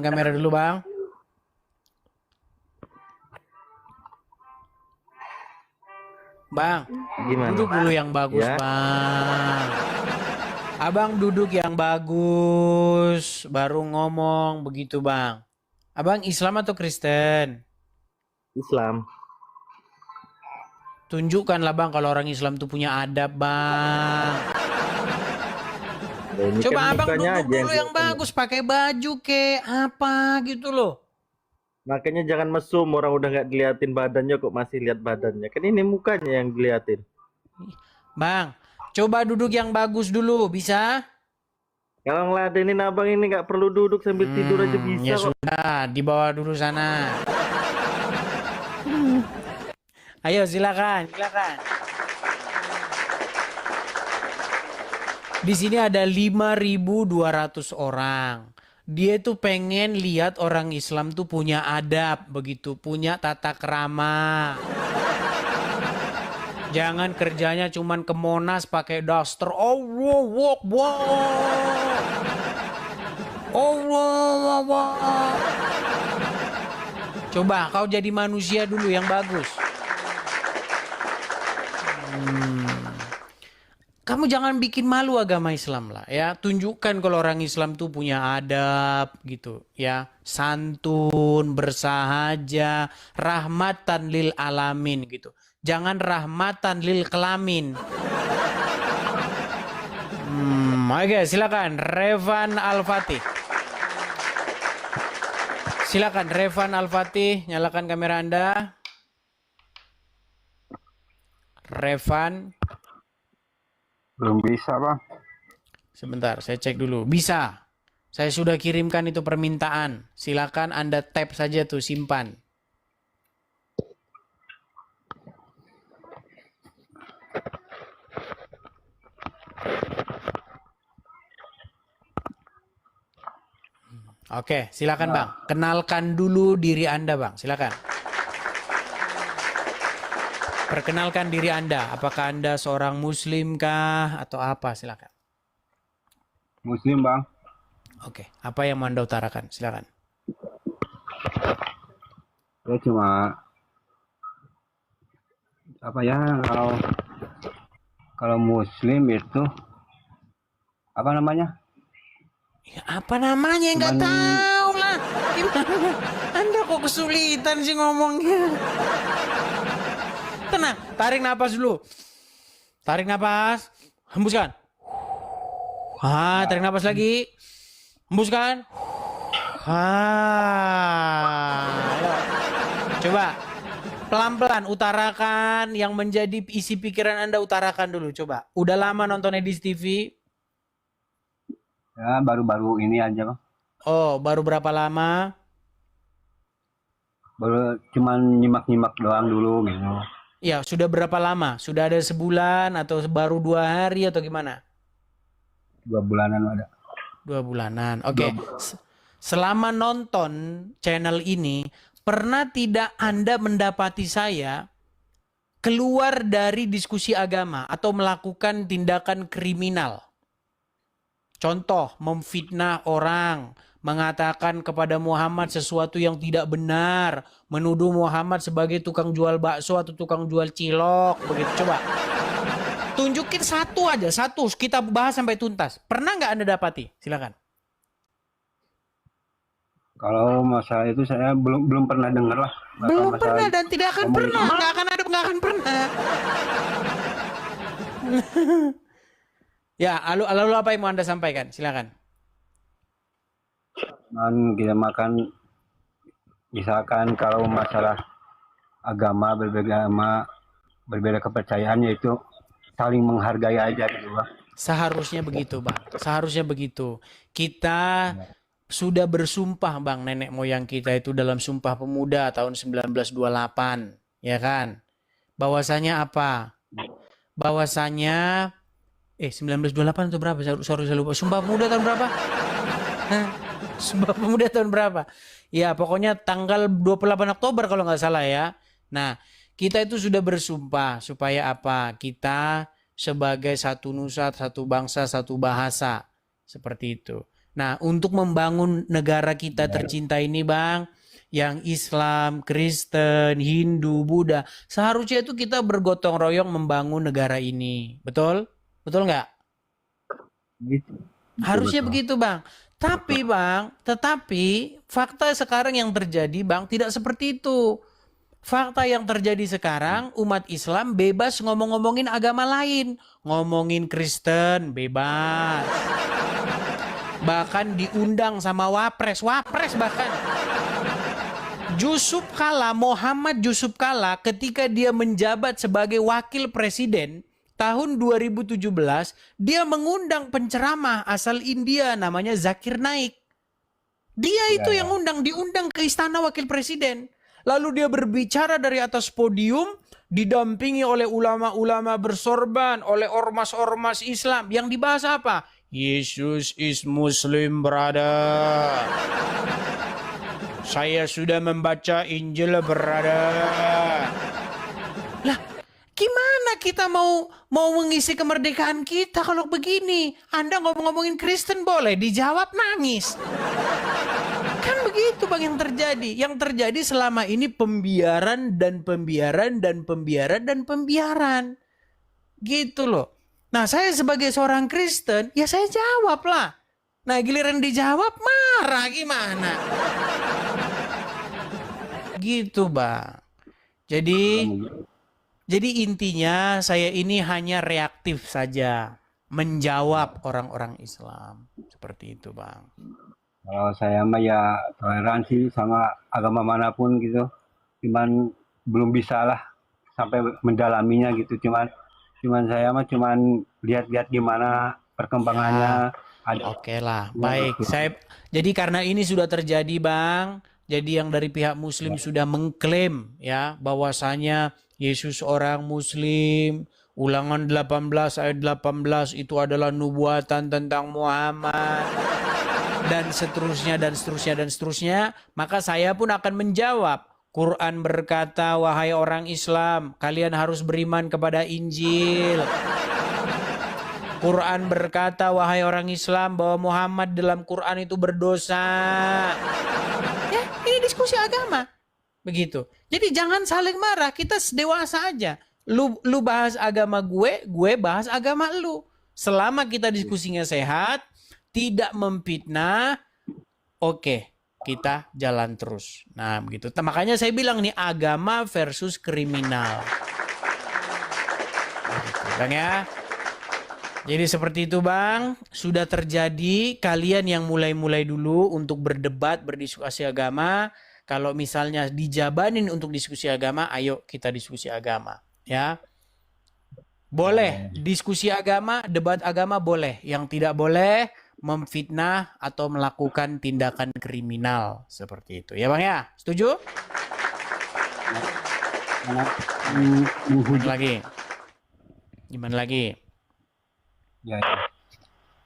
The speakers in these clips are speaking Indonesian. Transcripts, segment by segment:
Kamera dulu bang. Bang, Gimana? duduk dulu yang bagus Ya, bang. Abang duduk yang bagus, baru ngomong begitu bang. Abang Islam atau Kristen? Islam. Tunjukkanlah bang kalau orang Islam tuh punya adab bang. Ya, ini kan Coba abang mukanya duduk aja yang dulu yang kelihatan. bagus, pakai baju ke apa gitu loh. Makanya jangan mesum, orang udah nggak diliatin badannya kok masih lihat badannya. Kan ini mukanya yang diliatin. Bang, coba duduk yang bagus dulu, bisa? Kalau ngeladenin abang ini nggak perlu duduk sambil tidur aja bisa Ya kok. sudah, dibawa dulu sana. Ayo silakan, silakan. Di sini ada 5.200 orang. Dia tuh pengen lihat orang Islam tuh punya adab begitu, punya tata krama. Jangan kerjanya cuman ke Monas pakai daster. Oh, wow, wow, wow. Oh, wow, wow, wow. Coba kau jadi manusia dulu yang bagus. Kamu jangan bikin malu agama Islam lah ya. Tunjukkan kalau orang Islam tuh punya adab gitu ya. Santun, bersahaja, rahmatan lil alamin gitu. Jangan rahmatan lil kelamin. Oke, silakan Revan Al-Fatih. Silakan Revan Al-Fatih, nyalakan kamera Anda. Revan, Belum bisa, Bang. sebentar, saya cek dulu. Bisa. Saya sudah kirimkan itu permintaan. Silakan Anda tap saja tuh, simpan. Oke, silakan Bang. Kenalkan dulu diri Anda, Bang. Silakan. Perkenalkan diri Anda. Apakah Anda seorang Muslim kah atau apa? Silakan. Muslim, Bang. Oke, apa yang mau Anda utarakan? Silakan. Ya cuma apa ya, kalau Muslim itu apa namanya? Ya, apa namanya? Nggak Cuman tahu lah. Gimana? Anda kok kesulitan sih ngomongnya? Tenang, tarik napas dulu. Tarik napas, hembuskan. Tarik napas lagi. Hembuskan. Ayo. Coba pelan-pelan utarakan yang menjadi isi pikiran Anda, utarakan dulu coba. Udah lama nonton Edis TV? ya baru-baru ini aja, Bang. Oh, baru berapa lama? Baru cuman nyimak-nyimak doang dulu gitu. Ya, sudah berapa lama? Sudah ada sebulan atau baru 2 hari atau gimana? 2 bulanan ada. 2 bulanan. Oke. Selama nonton channel ini, pernah tidak Anda mendapati saya keluar dari diskusi agama atau melakukan tindakan kriminal? Contoh, memfitnah orang, mengatakan kepada Muhammad sesuatu yang tidak benar, menuduh Muhammad sebagai tukang jual bakso atau tukang jual cilok, begitu. Coba tunjukin satu aja, satu kita bahas sampai tuntas. Pernah nggak Anda dapati? Silakan. Kalau masalah itu saya belum pernah dengar lah. Belum Masalah pernah dan tidak akan ngomongin pernah, nggak akan ada, nggak akan pernah. Ya, lalu apa yang mau Anda sampaikan? Silakan. kita makan, misalkan kalau masalah agama, berbeda kepercayaan, yaitu saling menghargai aja gitu, Bang. Seharusnya begitu, Bang. Seharusnya begitu. Kita sudah bersumpah, Bang, nenek moyang kita itu dalam Sumpah Pemuda tahun 1928, ya kan? Bahwasanya apa? Bahwasanya 1928 itu berapa? Sorry, saya lupa. Sumpah Pemuda tahun berapa? Hah? Sumpah Pemuda tahun berapa? Ya, pokoknya tanggal 28 Oktober kalau nggak salah ya. Nah, kita itu sudah bersumpah supaya apa? Kita sebagai satu nusa, satu bangsa, satu bahasa. Seperti itu. Nah, untuk membangun negara kita tercinta ini, Bang, yang Islam, Kristen, Hindu, Buddha, seharusnya itu kita bergotong royong membangun negara ini. Betul? Betul nggak? Gitu. Harusnya Betul. begitu, Bang. Tapi, Bang, tetapi fakta sekarang yang terjadi, Bang, tidak seperti itu. Fakta yang terjadi sekarang, umat Islam bebas ngomong-ngomongin agama lain. Ngomongin Kristen, bebas. Bahkan diundang sama Wapres bahkan. Muhammad Yusuf Kalla ketika dia menjabat sebagai wakil presiden tahun 2017, dia mengundang penceramah asal India namanya Zakir Naik. Dia itu yang diundang ke istana wakil presiden. Lalu dia berbicara dari atas podium, didampingi oleh ulama-ulama bersorban, oleh ormas-ormas Islam. Yang dibahas apa? Yesus is Muslim, brother. Saya sudah membaca Injil, brother. Lah, gimana kita mau mengisi kemerdekaan kita kalau begini? Anda ngomong-ngomongin Kristen boleh, dijawab nangis. Kan begitu, Bang, yang terjadi. Yang terjadi selama ini pembiaran dan pembiaran dan pembiaran dan pembiaran. Gitu loh. Nah, saya sebagai seorang Kristen, ya saya jawab lah. Nah, giliran dijawab marah gimana? Gitu, Bang. Jadi intinya saya ini hanya reaktif saja, menjawab orang-orang Islam. Seperti itu, Bang. Kalau saya mah ya toleransi sama agama manapun gitu. Cuman belum bisa lah sampai mendalaminya gitu. Cuman saya mah cuman lihat-lihat gimana perkembangannya. Oke lah, baik. Jadi karena ini sudah terjadi, Bang. Jadi yang dari pihak Muslim sudah mengklaim ya bahwasanya Yesus orang Muslim. Ulangan 18 ayat 18 itu adalah nubuatan tentang Muhammad. Dan seterusnya dan seterusnya dan seterusnya. Maka saya pun akan menjawab. Quran berkata, wahai orang Islam, kalian harus beriman kepada Injil. Quran berkata, wahai orang Islam, bahwa Muhammad dalam Quran itu berdosa. Ya, ini diskusi agama. Begitu. Jadi jangan saling marah, kita dewasa aja. Lu bahas agama gue bahas agama lu. Selama kita diskusinya sehat, tidak memfitnah, oke. Kita jalan terus. Nah, begitu. Makanya saya bilang nih, agama versus kriminal. Begitu, Bang ya. Jadi seperti itu, Bang. Sudah terjadi, kalian yang mulai-mulai dulu untuk berdebat, berdiskusi agama. Kalau misalnya dijabanin untuk diskusi agama, ayo kita diskusi agama. Ya. Boleh, diskusi agama, debat agama boleh. Yang tidak boleh, memfitnah atau melakukan tindakan kriminal seperti itu. Ya, Bang ya? Setuju? Gimana lagi? Ya.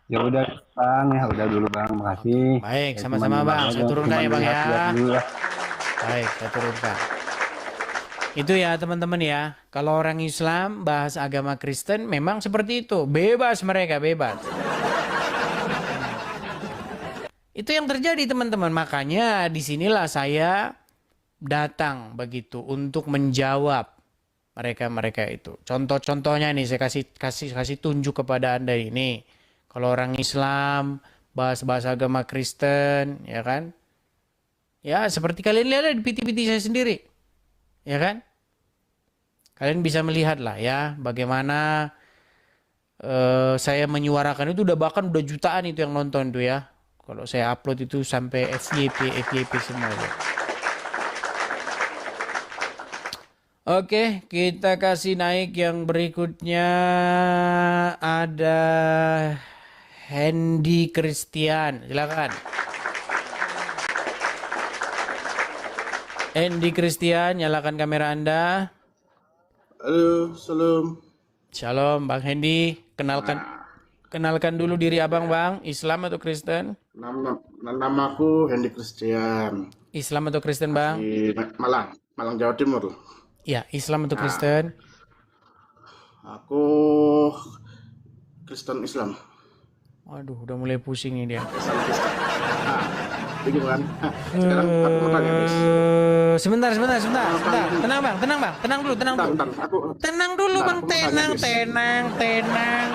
Ya udah, Bang, ya udah dulu, Bang. Makasih. Baik, sama-sama, Bang. Saya turunkan ya, Bang ya. Baik, saya turunkan. Itu ya, teman-teman ya. Kalau orang Islam bahas agama Kristen memang seperti itu. Bebas mereka, bebas. Itu yang terjadi, teman-teman. Makanya disinilah saya datang begitu untuk menjawab mereka itu. Contoh-contohnya nih saya kasih tunjuk kepada Anda ini. Kalau orang Islam bahas agama Kristen, ya kan? Ya, seperti kalian lihat di PT-PT saya sendiri. Ya kan? Kalian bisa melihat lah ya bagaimana saya menyuarakan itu bahkan udah jutaan itu yang nonton tuh ya. Kalau saya upload itu sampai FYP semua. Ya. Oke, kita kasih naik yang berikutnya. Ada Hendy Christian, silakan. Hendy Christian, nyalakan kamera Anda. Halo, salam. Shalom, Bang Hendy. Kenalkan dulu diri abang, Bang. Islam atau Kristen? Namaku Hendy Christian. Islam atau Kristen, Bang? Di Malang, Jawa Timur. Ya, Islam atau Kristen? Aku Kristen Islam. Waduh, udah mulai pusing nih dia. Islam Kristen. Nah, begitu kan. Nah, sekarang aku mau tanya, Des. Sebentar. Tenang bang. Tenang dulu. Bentar, aku Tenang dulu bang. Bentar, aku mau tanya,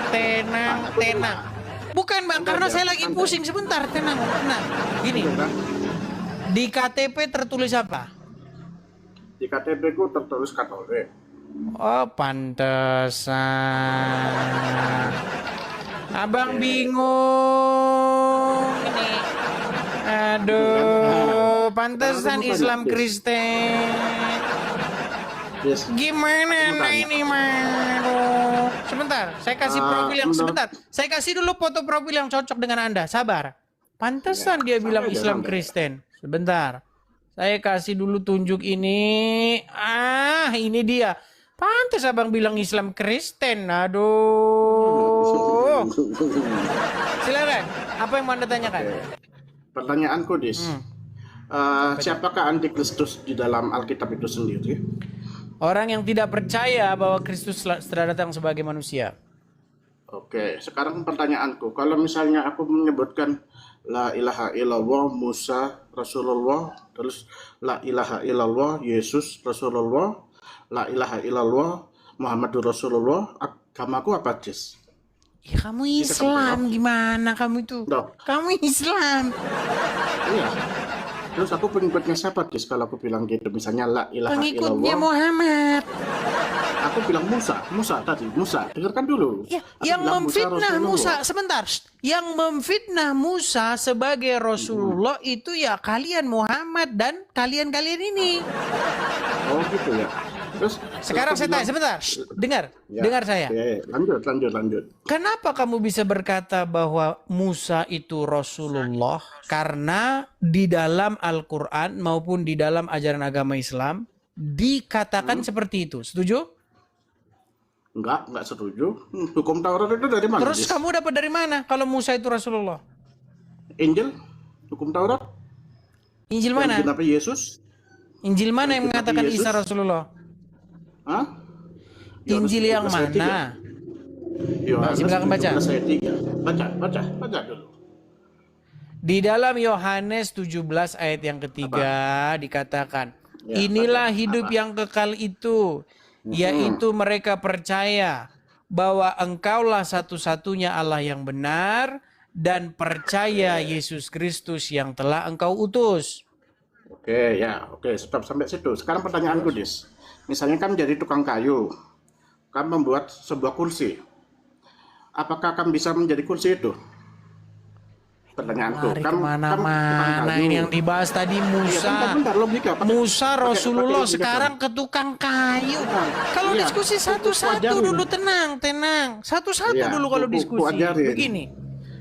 Tenang. Bukan bang, karena saya lagi pusing. Sebentar, tenang. Gini, di KTP tertulis apa? di KTP ku tertulis Katolik. Oh, pantesan. Abang bingung ini. Aduh, pantesan Islam Kristen. Yes. Gimana nah ini, Aduh. Sebentar, saya kasih profil yang sebentar. Saya kasih dulu foto profil yang cocok dengan Anda. Sabar. Pantesan dia bilang Islam Kristen. Sebentar. Saya kasih dulu tunjuk ini. Ini dia. Pantes abang bilang Islam Kristen. Aduh. Silakan. Apa yang mau Anda tanyakan? Pertanyaanku, Dis. Siapakah antikristus di dalam Alkitab itu sendiri? Orang yang tidak percaya bahwa Kristus telah datang sebagai manusia. Oke, sekarang pertanyaanku. Kalau misalnya aku menyebutkan La ilaha illallah Musa Rasulullah, terus La ilaha illallah Yesus Rasulullah, La ilaha illallah Muhammadur Rasulullah, agamaku apa, Dis? Ya kamu Islam gimana kamu itu? Dok. Kamu Islam. Iya. Terus aku pengikutnya siapa, Dis? Kalau aku bilang gitu, misalnya La ilaha Pengikutnya illallah. Muhammad. Aku bilang Musa tadi, Musa. Dengarkan dulu. Ya, Aku yang bilang memfitnah Rasulullah. Musa, sebentar. Yang memfitnah Musa sebagai Rasulullah itu ya kalian Muhammad dan kalian-kalian ini. Oh gitu ya. Terus Sekarang saya tanya, sebentar. Dengar, Ya, dengar saya. oke. Lanjut. Kenapa kamu bisa berkata bahwa Musa itu Rasulullah? Karena di dalam Al-Quran maupun di dalam ajaran agama Islam dikatakan seperti itu. Setuju? Enggak setuju. Hukum Taurat itu dari mana? Terus Dis? kamu dapat dari mana kalau Musa itu Rasulullah? Injil, hukum Taurat. Injil mana? Injil Nabi Yesus. Injil mana yang Nabi mengatakan Yesus? Isa Rasulullah? Hah? Injil yang 12 ayat 3. mana? Yohanes Silakan baca. 17 ayat 3. Baca dulu. Di dalam Yohanes 17 ayat yang ketiga dikatakan, Ya, inilah baca. hidup Apa? yang kekal itu, yaitu mereka percaya bahwa engkaulah satu-satunya Allah yang benar dan percaya Yesus Kristus yang telah engkau utus. Oke, stop sampai situ. Sekarang pertanyaanku, Dis. Misalnya kan jadi tukang kayu, kan membuat sebuah kursi. Apakah kamu bisa menjadi kursi itu? Pertanyaanku. Lari Kan tukang kemana-mana. kayu. Ini yang dibahas tadi Iya, Musa. bentar, logika. Musa Rasulullah pakai logika, sekarang ke tukang kayu. Kalau Iya. diskusi satu-satu Ajarin. dulu, tenang. Satu-satu Iya, dulu kalau ku diskusi. ajarin. Begini.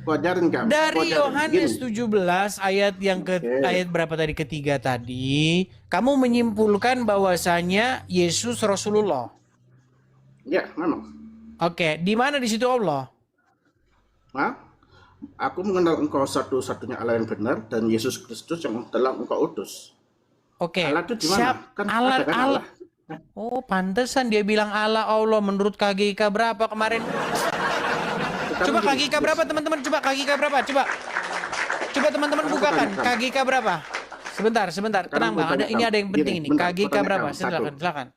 Wajarin kamu. Dari Yohanes 17 ayat yang Oke. ayat berapa tadi, ketiga tadi, kamu menyimpulkan bahwasanya Yesus Rasulullah. Ya, memang. Oke, di mana di situ Allah? Hah? Aku mengenal engkau satu-satunya Allah yang benar dan Yesus Kristus yang telah engkau utus. Oke. Allah itu di mana? Kan ada kan Allah. Oh, pantesan dia bilang Allah menurut KGK berapa kemarin? Sekarang Coba gini, KGK berapa teman-teman? Coba KGK berapa? Coba teman-teman Aku bukakan tanyakan. KGK berapa? Sebentar. Sekarang Tenang aku Bang. Ada tanyakan. ada yang penting Gini, ini. bentar, KGK aku berapa? tanyakan. Silakan.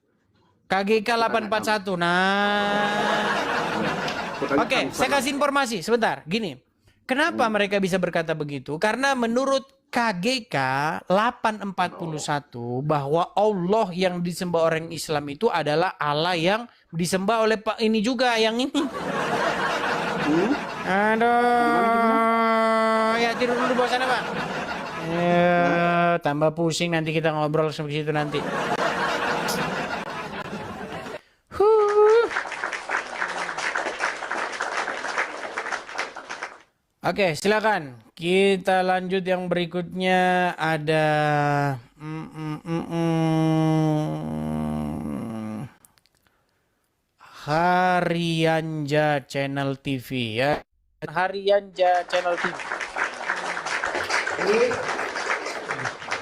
KGK 841. Nah. Oke, saya kasih informasi sebentar. Gini. Kenapa mereka bisa berkata begitu? Karena menurut KGK 841 bahwa Allah yang disembah orang Islam itu adalah Allah yang disembah oleh Pak ini juga yang ini. Aduh, ya tidur dulu bawah sana, Pak. Tambah pusing nanti kita ngobrol sampai situ nanti. Oke, silakan. Kita lanjut yang berikutnya ada Haryanja Channel TV ya. Haryanja Channel TV.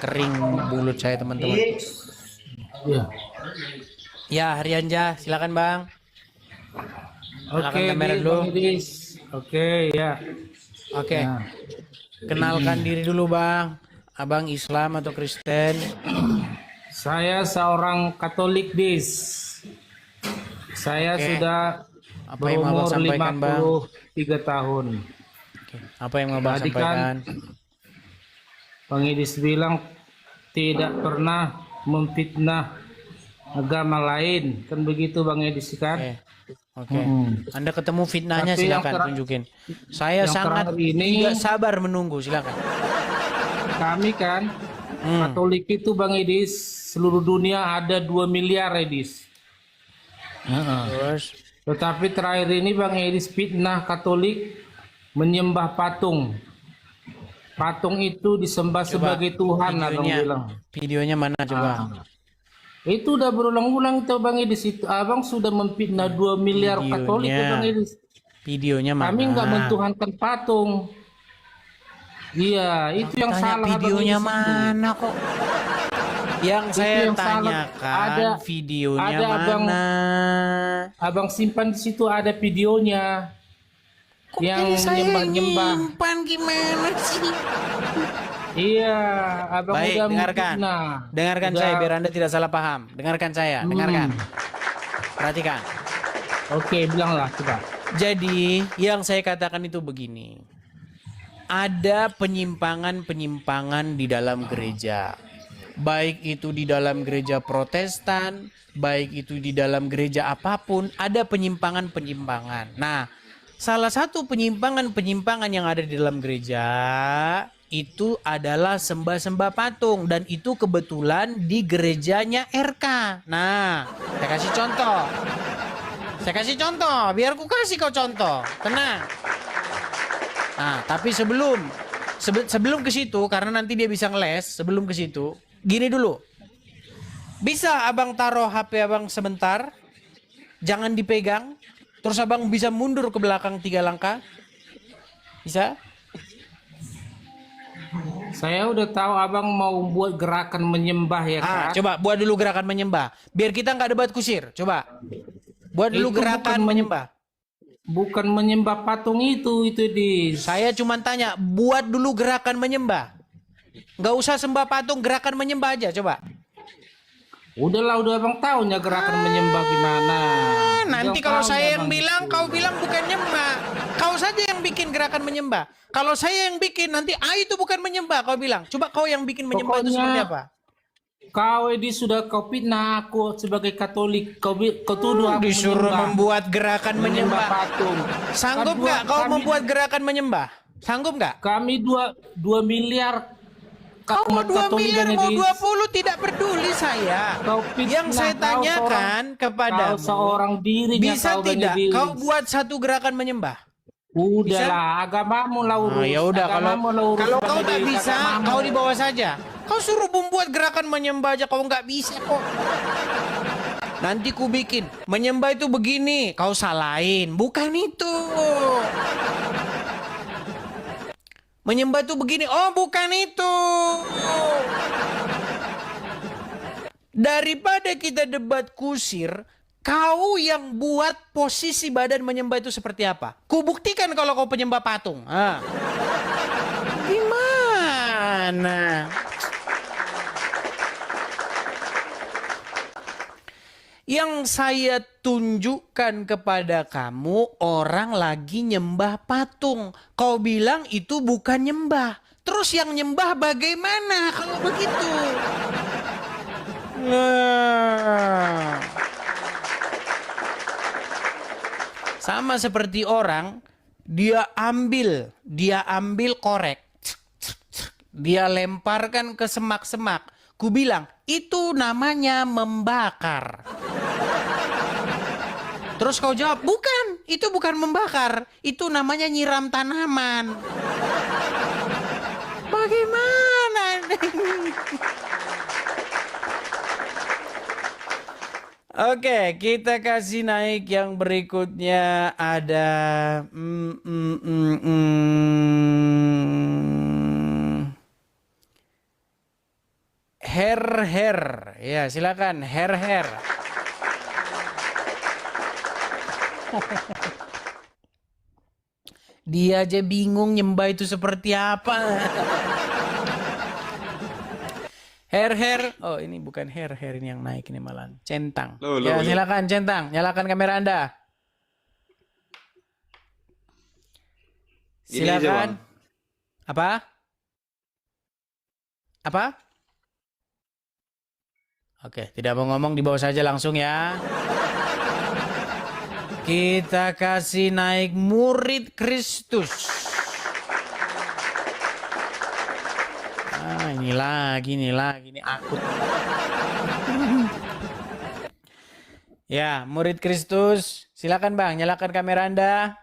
Kering mulut saya teman-teman. Ya, Haryanja, silakan Bang. Silakan Oke, kamera Bang dulu. Idris. Oke, ya. Oke. Ya. Kenalkan diri dulu Bang. Abang Islam atau Kristen? Saya seorang Katolik, Dis. Saya Oke. sudah Apa yang mau Abang berumur sampaikan, Bang? 53 tahun. Oke. Apa yang mau Abang Tadi kan sampaikan? Bang Idis bilang tidak pernah memfitnah agama lain. Kan begitu Bang Idis kan? Oke. Oke. Mm-mm. Anda ketemu fitnahnya, Tapi yang silakan ter- tunjukin. Saya yang sangat terakhir ini- tidak sabar menunggu, silakan. Kami kan Hmm. Katolik itu Bang Idis, seluruh dunia ada 2 miliar Idis. Terus Tetapi terakhir ini Bang Idis fitnah Katolik menyembah patung. Patung itu disembah sebagai Tuhan, Abang bilang. videonya mana coba? Itu udah berulang-ulang itu Bang Idis. Itu Abang sudah memfitnah 2 miliar Videonya. Katolik ya Bang Idis. Videonya mana? Kami nggak mentuhankan patung. Iya, itu yang Tanya salah. Abang videonya Idis itu. mana kok? Yang Itu saya yang salah. tanyakan Ada- videonya ada Abang- mana? Abang simpan di situ ada videonya. Kok yang pilih saya nyembah-nyembah. nyimpan gimana sih? Iya, Abang Baik, udah dengarkan. memfitnah. Dengarkan Udah- saya biar Anda tidak salah paham. Dengarkan saya, dengarkan. Perhatikan. Oke, bilanglah coba. Jadi, yang saya katakan itu begini. Ada penyimpangan-penyimpangan di dalam gereja. Baik itu di dalam gereja Protestan, baik itu di dalam gereja apapun, ada penyimpangan-penyimpangan. Nah, salah satu penyimpangan-penyimpangan yang ada di dalam gereja itu adalah sembah-sembah patung, dan itu kebetulan di gerejanya RK. Nah, saya kasih contoh. Saya kasih contoh, biar ku kasih kau contoh. Tenang. Nah, tapi sebelum ke situ, karena nanti dia bisa ngeles, sebelum ke situ, gini dulu. Bisa Abang taruh HP Abang sebentar, jangan dipegang, terus Abang bisa mundur ke belakang 3 langkah? Bisa? Saya udah tahu Abang mau buat gerakan menyembah ya kan? Coba buat dulu gerakan menyembah, biar kita nggak debat kusir. Coba buat dulu Itu gerakan bukan menyembah. Bukan menyembah patung itu di. Saya cuma tanya, buat dulu gerakan menyembah. Nggak usah sembah patung, gerakan menyembah aja, coba. Udahlah, udah Abang tahunya gerakan menyembah gimana. Nanti Udah kalau tahu saya ya, yang Bang, bilang, itu. kau bilang bukan nyembah. Kau saja yang bikin gerakan menyembah. Kalau saya yang bikin, nanti itu bukan menyembah, kau bilang. Coba kau yang bikin menyembah itu Pokoknya- seperti apa? Kau ini sudah kau fitnah aku sebagai Katolik. Kau tuduh aku Disuruh menyembah membuat gerakan menyembah. patung. Sanggup Kan nggak kau kami- membuat gerakan menyembah? Sanggup nggak? Kami 2 miliar. Kau mau umat 2 Katolik miliar, dan mau di- 20, tidak peduli saya. Kau fitnah, Yang saya kau tanyakan kepadamu, kau seorang dirinya bisa kau Bang tidak Idris. kau buat satu gerakan menyembah? Udahlah, agamamu lah urus. Ya udah, Agamamu lah urus, kalau Bang kau nggak Idris, bisa, agamamu. kau dibawa saja. Kau suruh membuat gerakan menyembah aja, kau nggak bisa kok. Nanti ku bikin menyembah itu begini, kau salahin, bukan itu. Menyembah itu begini, oh bukan itu. Daripada kita debat kusir, kau yang buat posisi badan menyembah itu seperti apa? Ku buktikan kalau kau penyembah patung. Gimana? Yang saya tunjukkan kepada kamu, orang lagi nyembah patung. Kau bilang itu bukan nyembah. Terus yang nyembah bagaimana kalau begitu? Nah. Sama seperti orang, dia ambil korek. Dia lemparkan ke semak-semak. Ku bilang, itu namanya membakar. Terus kau jawab, bukan, itu bukan membakar. Itu namanya nyiram tanaman. Bagaimana? Oke, kita kasih naik yang berikutnya ada Her. Ya, silakan Her. Dia aja bingung nyembah itu seperti apa. Her. Oh, ini bukan her ini yang naik ini malah. Centang. Ya, silakan Centang, nyalakan kamera Anda. Silakan. Apa? Oke, tidak mau ngomong, dibawa saja langsung ya. Kita kasih naik murid Kristus. Ini lagi, ini akut. Ya, murid Kristus. Silakan Bang, nyalakan kamera Anda.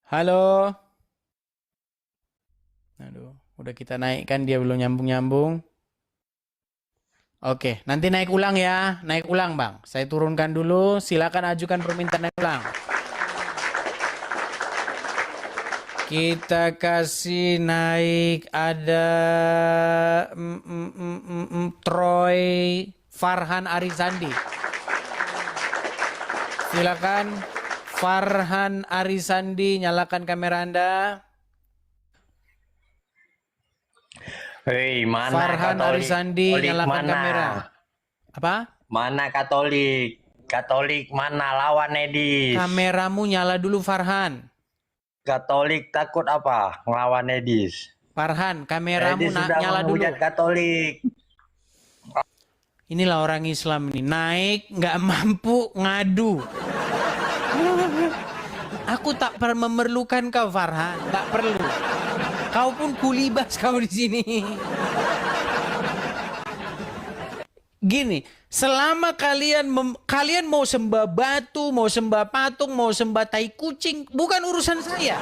Halo. Aduh, udah kita naikkan, dia belum nyambung-nyambung. Oke, nanti naik ulang ya. Naik ulang Bang. Saya turunkan dulu. Silakan ajukan permintaan naik ulang. Kita kasih naik ada Troy Farhan Arisandi. Silakan Farhan Arisandi, nyalakan kamera Anda. Hei, mana Farhan Katolik? Arisandi, Katolik nyalakan mana? kamera. Apa? Mana Katolik? Katolik mana lawan Edis? Kameramu nyala dulu Farhan. Katolik takut apa? Ngelawan Edis. Farhan, kameramu Edis sudah nyala dulu. menghujat Katolik. Inilah orang Islam ini, naik nggak mampu ngadu. Aku tak memerlukan kau Farhan, tak perlu. Kau pun kulibas kau di sini. Gini, selama kalian mau sembah batu, mau sembah patung, mau sembah tai kucing, bukan urusan saya.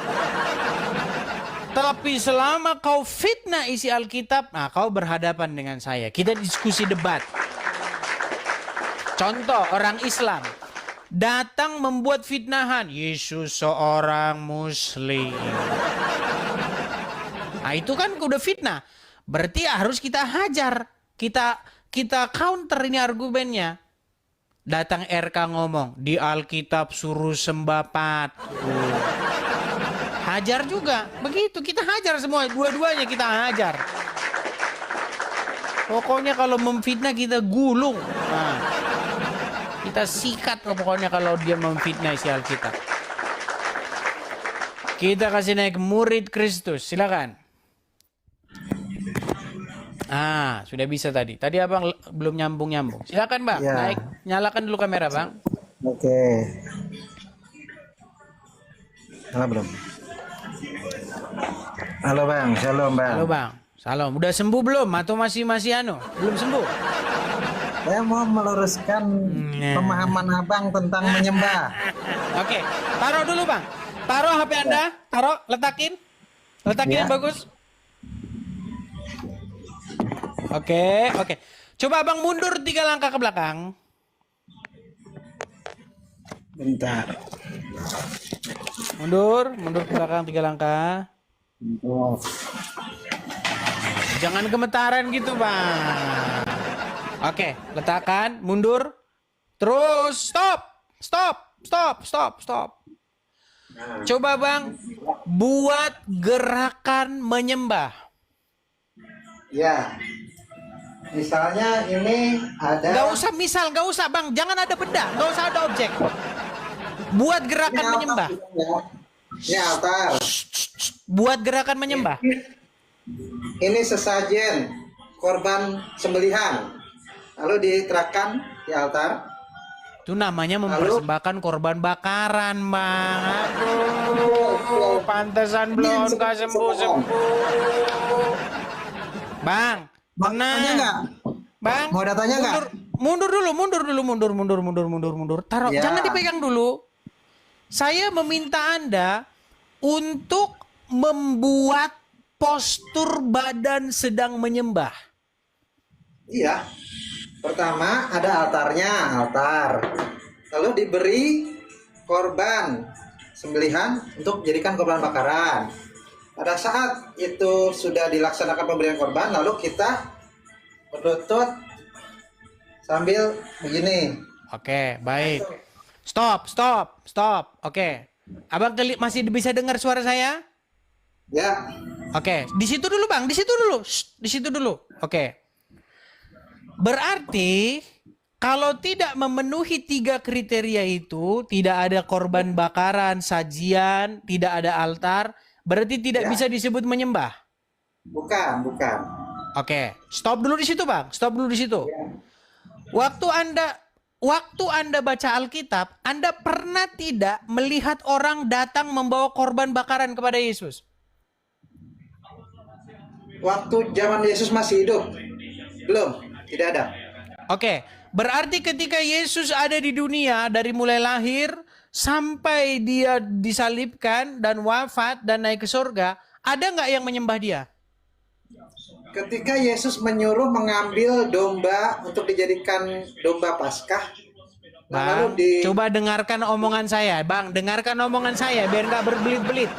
Tapi selama kau fitnah isi Alkitab, nah kau berhadapan dengan saya. Kita diskusi debat. Contoh orang Islam datang membuat fitnahan, Yesus seorang Muslim. Nah itu kan udah fitnah. Berarti harus kita hajar. Kita counter ini argumennya. Datang RK ngomong, di Alkitab suruh sembah patung. Hajar juga. Begitu, kita hajar semua. Dua-duanya kita hajar. Pokoknya kalau memfitnah kita gulung. Nah, kita sikat pokoknya kalau dia memfitnah isi Alkitab. Kita kasih naik murid Kristus. Silakan. Sudah bisa tadi. Tadi Abang belum nyambung-nyambung. Silakan Bang, Ya. naik. Nyalakan dulu kamera Bang. Oke. Halo belum? Halo Bang, shalom Bang. Halo Bang. Salam. Udah sembuh belum? Atau masih belum sembuh? Saya mau meluruskan pemahaman Abang tentang menyembah. Oke, taruh dulu Bang. Taruh HP Anda, taruh, letakin. Letakin Ya. bagus. Oke. Coba Abang mundur 3 langkah ke belakang. Bentar. Mundur ke belakang 3 langkah. Oh. Jangan gemetaran gitu Bang. Oke, letakkan, mundur. Terus stop. Coba Bang buat gerakan menyembah. Ya. Misalnya ini ada. Gak usah Bang, jangan ada benda, gak usah ada objek. Buat gerakan menyembah. Ini altar. Buat gerakan menyembah. Ini sesajen korban sembelihan. Lalu diterapkan di altar. Itu namanya mempersembahkan korban bakaran, Bang. Aduh, pantesan belum gak sembuh-sembuh. Bang, Tanya nggak? Bang, Mau datanya nggak? mundur dulu. Taruh, Ya. jangan dipegang dulu. Saya meminta Anda untuk membuat postur badan sedang menyembah. Iya. Pertama ada altar. Lalu diberi korban sembelihan untuk jadikan korban bakaran. Pada saat itu sudah dilaksanakan pemberian korban, lalu kita berlutut sambil begini. Oke, baik. Stop. Oke. Abang masih bisa dengar suara saya? Ya. Oke, di situ dulu Bang, di situ dulu. Shh, di situ dulu. Oke. Berarti kalau tidak memenuhi 3 kriteria itu, tidak ada korban bakaran, sajian, tidak ada altar, berarti tidak bisa disebut menyembah. Bukan. Oke, stop dulu di situ Bang, stop dulu di situ. Waktu Anda baca Alkitab, Anda pernah tidak melihat orang datang membawa korban bakaran kepada Yesus? Waktu zaman Yesus masih hidup? Belum, tidak ada. Oke, berarti ketika Yesus ada di dunia dari mulai lahir sampai dia disalibkan dan wafat dan naik ke surga, ada nggak yang menyembah dia? Ketika Yesus menyuruh mengambil domba untuk dijadikan domba Paskah, Bang, coba dengarkan omongan saya, Bang, dengarkan omongan saya biar nggak berbelit-belit.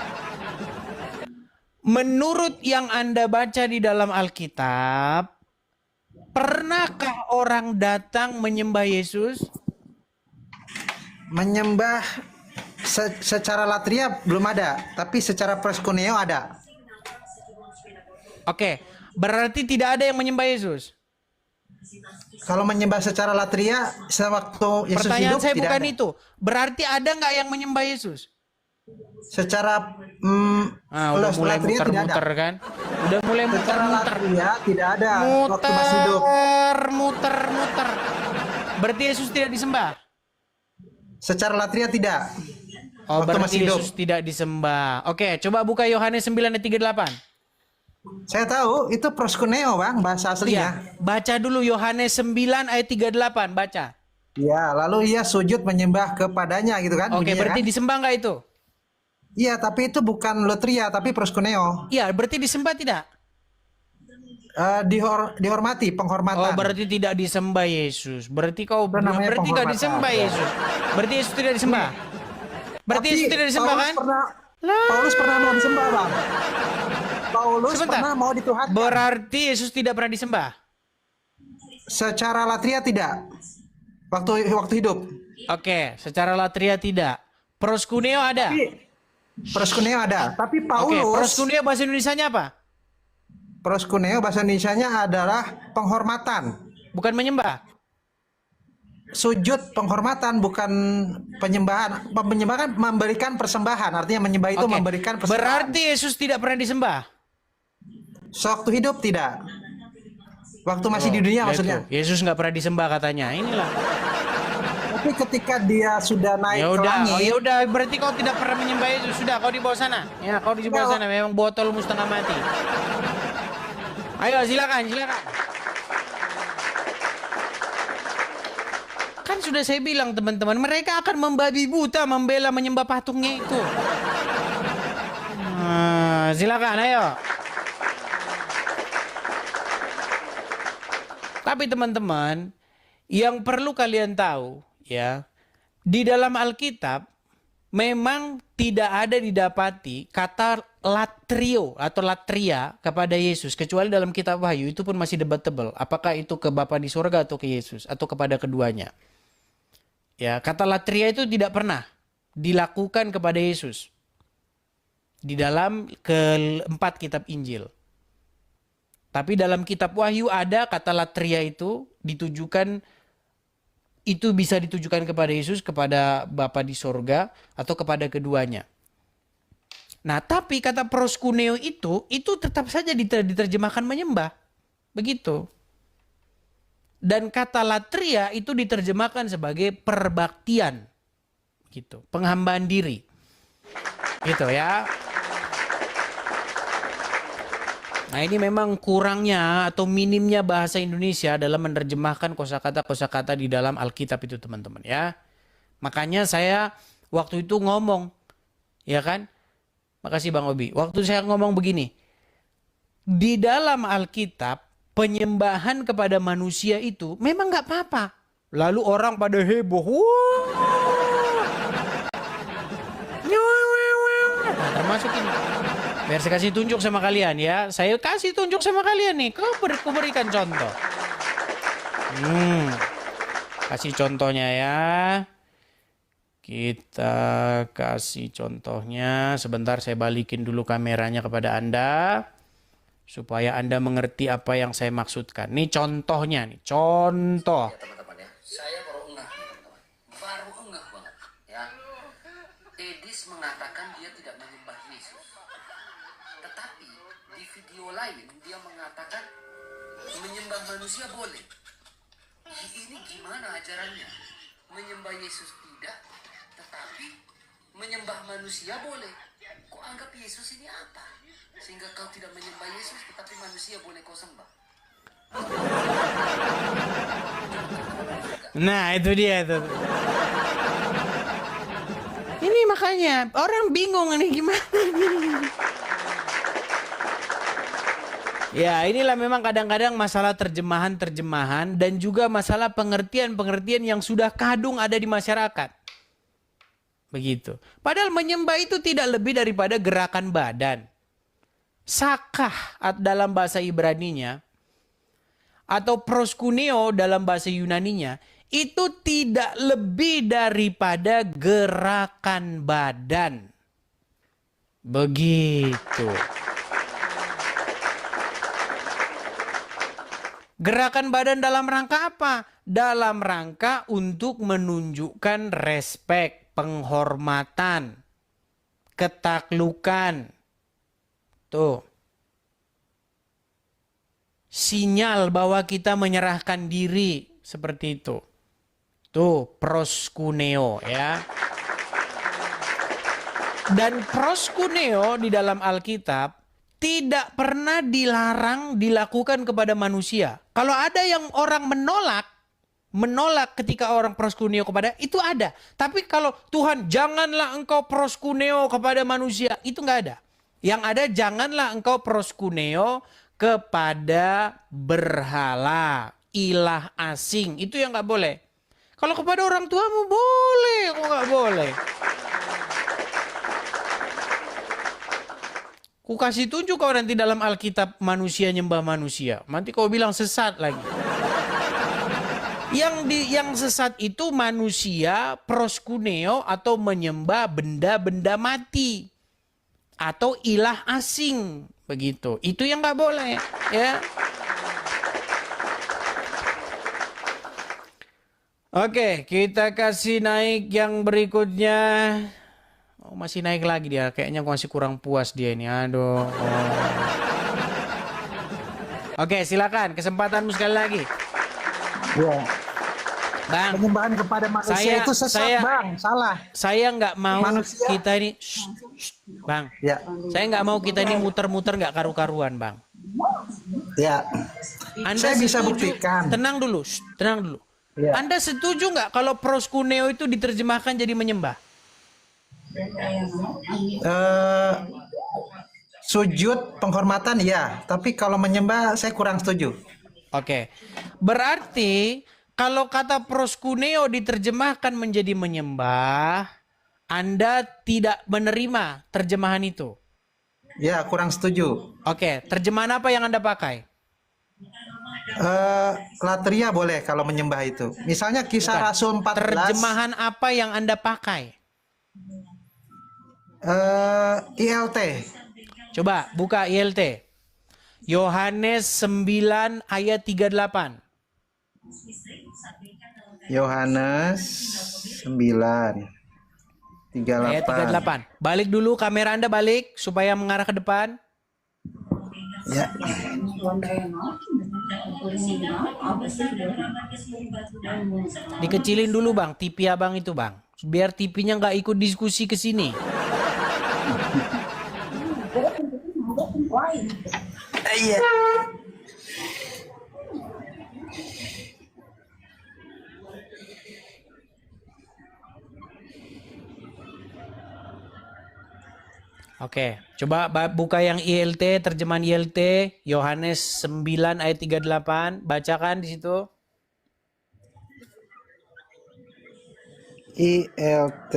Menurut yang Anda baca di dalam Alkitab, pernahkah orang datang menyembah Yesus? menyembah secara latria belum ada, tapi secara proskuneo ada. Oke, berarti tidak ada yang menyembah Yesus. Kalau menyembah secara latria sewaktu Yesus Pertanyaan hidup saya tidak bukan ada. itu. Berarti ada nggak yang menyembah Yesus? Secara Udah mulai latria tidak ada. muter-muter kan? Udah mulai Secara muter-muter. latria tidak ada waktu masih hidup. Muter-muter. Berarti Yesus tidak disembah? Secara latria tidak. Oh, Waktu berarti masih hidup. Yesus tidak disembah. Oke, coba buka Yohanes 9 ayat 38. Saya tahu itu proskuneo, Bang, bahasa aslinya. Iya, baca dulu Yohanes 9 ayat 38, baca. Ya, lalu ia sujud menyembah kepadanya gitu kan. Oke, bunyinya berarti kan? disembah nggak itu? Iya, tapi itu bukan latria, tapi proskuneo. Iya, berarti disembah tidak? Dihormati, penghormatan. Oh, berarti tidak disembah Yesus. Berarti kau Itu namanya berarti nggak penghormatan. disembah Yesus. Berarti Yesus tidak disembah. Berarti Tapi Yesus tidak disembah Paulus kan? Paulus pernah mau disembah, Bang. Paulus Sebentar. pernah mau dituhankan. Berarti Yesus tidak pernah disembah. Secara latria tidak. Waktu hidup. Oke, secara latria tidak. Proskuneo ada. Proskuneo ada. Tapi Oke, Paulus, proskuneo bahasa Indonesianya apa? proskuneo bahasa Indonesianya adalah penghormatan. Bukan menyembah. Sujud penghormatan, bukan penyembahan. Penyembahan memberikan persembahan. Artinya menyembah itu Oke. memberikan persembahan. Berarti Yesus tidak pernah disembah. Sewaktu hidup tidak. Waktu masih di Ya dunia maksudnya. itu. Yesus nggak pernah disembah katanya. Inilah. Tapi ketika dia sudah naik Ya ke udah, langit, ya udah. Berarti kau tidak pernah menyembah Yesus. Sudah, kau di bawah sana. Ya, kau di bawah sana. Memang botolmu setengah mati. Ayo, silakan. Kan sudah saya bilang teman-teman, mereka akan membabi buta membela menyembah patungnya itu. Silakan, ayo. Tapi teman-teman, yang perlu kalian tahu ya, di dalam Alkitab memang tidak ada didapati kata latrio atau latria kepada Yesus, kecuali dalam kitab Wahyu. Itu pun masih debatable. Apakah itu ke Bapa di surga atau ke Yesus atau kepada keduanya. Ya, kata latria itu tidak pernah dilakukan kepada Yesus di dalam keempat kitab Injil. Tapi dalam kitab Wahyu ada kata latria itu ditujukan, itu bisa ditujukan kepada Yesus, kepada Bapa di surga atau kepada keduanya. Nah, tapi kata proskuneo itu tetap saja diterjemahkan menyembah. Begitu. Dan kata latria itu diterjemahkan sebagai perbaktian. Gitu, penghambaan diri. Gitu ya. Nah, ini memang kurangnya atau minimnya bahasa Indonesia dalam menerjemahkan kosakata-kosakata di dalam Alkitab itu, teman-teman ya. Makanya saya waktu itu ngomong, ya kan? Makasih Bang Obi. Waktu saya ngomong begini, di dalam Alkitab penyembahan kepada manusia itu memang nggak apa-apa. Lalu orang pada heboh. Nah, termasuk ini. Biar saya kasih tunjuk sama kalian ya. Saya kasih tunjuk sama kalian nih. Kau berikan contoh. Kasih contohnya ya. Kita kasih contohnya. Sebentar saya balikin dulu kameranya kepada Anda. Supaya Anda mengerti apa yang saya maksudkan. Nih contohnya nih. Contoh. Ya teman-teman ya, saya baru enggak nih teman-teman. Baru enggak banget ya. Edis mengatakan dia tidak menyembah Yesus. Tetapi di video lain dia mengatakan menyembah manusia boleh. Ini gimana ajarannya? Menyembah Yesus tidak, tetapi menyembah manusia boleh. Kok anggap Yesus ini apa? Sehingga kau tidak menyembah Yesus, tetapi manusia boleh kau sembah. Nah itu dia tuh. Ini makanya orang bingung nih gimana nih. Ya inilah memang kadang-kadang masalah terjemahan-terjemahan dan juga masalah pengertian-pengertian yang sudah kadung ada di masyarakat. Begitu. Padahal menyembah itu tidak lebih daripada gerakan badan. Sakah dalam bahasa Ibraninya atau proskuneo dalam bahasa Yunaninya itu tidak lebih daripada gerakan badan. Begitu. Gerakan badan dalam rangka apa? Dalam rangka untuk menunjukkan respek, penghormatan, ketaklukan. Tuh. Sinyal bahwa kita menyerahkan diri seperti itu. Tuh, proskuneo ya. Dan proskuneo di dalam Alkitab tidak pernah dilarang dilakukan kepada manusia. Kalau ada yang orang menolak ketika orang proskuneo kepada, itu ada. Tapi kalau Tuhan janganlah engkau proskuneo kepada manusia, itu nggak ada. Yang ada janganlah engkau proskuneo kepada berhala, ilah asing. Itu yang nggak boleh. Kalau kepada orang tuamu boleh, kok nggak boleh? Ku kasih tunjuk kau nanti dalam Alkitab manusia nyembah manusia. Nanti kau bilang sesat lagi. Yang sesat itu manusia proskuneo atau menyembah benda-benda mati atau ilah asing, begitu. Itu yang nggak boleh, ya. Oke, kita kasih naik yang berikutnya. Oh, masih naik lagi dia. Kayaknya masih kurang puas dia ini. Aduh. Oh. Oke, silakan. Kesempatanmu sekali lagi. Ya. Bang, Penyembahan kepada manusia itu sesat, Bang. Salah. Saya nggak mau Manusia. kita ini, Bang. Ya. Saya nggak mau kita ini muter-muter nggak karu-karuan, Bang. Ya. Anda Saya bisa setuju? buktikan. Tenang dulu, tenang dulu. Ya. Anda setuju nggak kalau proskuneo itu diterjemahkan jadi menyembah? Sujud penghormatan ya, tapi kalau menyembah saya kurang setuju. Oke. Berarti kalau kata proskuneo diterjemahkan menjadi menyembah, Anda tidak menerima terjemahan itu. Ya, kurang setuju. Oke, terjemahan apa yang Anda pakai? Latria boleh kalau menyembah itu. Misalnya Kisah Bukan. Rasul 14. Terjemahan apa yang Anda pakai? ILT. Coba buka ILT. Yohanes 9 ayat 38. Yohanes 9 38. Ayat 38. Balik dulu kamera Anda, balik supaya mengarah ke depan. Ya. Dikecilin dulu Bang, TV Abang itu Bang. Biar TV-nya nggak ikut diskusi ke sini. Iya. Oke, coba buka yang ILT, terjemahan ILT, Yohanes 9 ayat 38, bacakan di situ. ILT.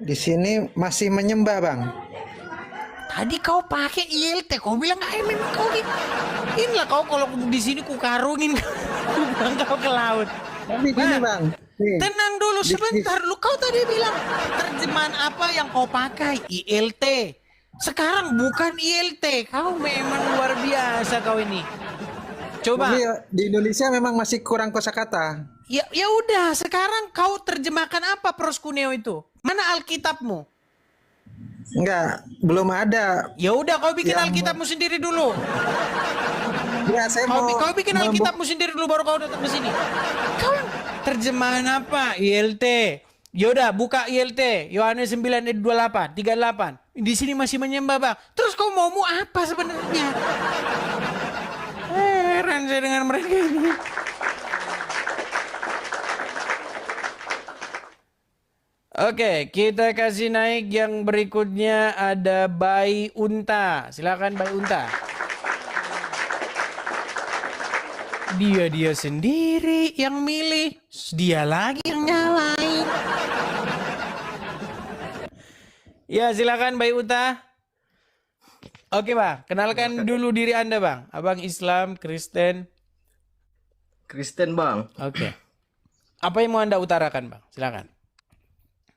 Di sini masih menyembah, Bang. Tadi kau pakai ILT, kau bilang memang kau inilah kau kalau di sini ku karungin kau ke laut. Tapi gini bang, nih, Tenang dulu sebentar. Lu kau tadi bilang terjemahan apa yang kau pakai? ILT. Sekarang bukan ILT. Kau memang luar biasa kau ini. Coba. tapi di Indonesia memang masih kurang kosakata. Ya udah, sekarang kau terjemahkan apa proskuneo itu? Mana Alkitabmu? Enggak, belum ada. Ya udah, kau bikin Yang- Alkitabmu sendiri dulu. Ya saya mau. Kau bikin Alkitabmu sendiri dulu baru kau datang ke sini. Kau terjemahan apa? ILT. Yaudah, buka ILT. Yohanes 9 ayat 28, 38. Di sini masih menyembah, Bang. Terus kau mau apa sebenarnya? Heran saya dengan mereka ini. Oke, kita kasih naik yang berikutnya ada Bayi Unta. Silakan Bayi Unta. Dia sendiri yang milih, dia lagi yang nyalain. Ya, silakan Bayi Unta. Oke, Bang. Kenalkan dulu diri Anda, Bang. Abang Islam, Kristen. Kristen bang, Oke. Apa yang mau Anda utarakan, Bang? Silakan.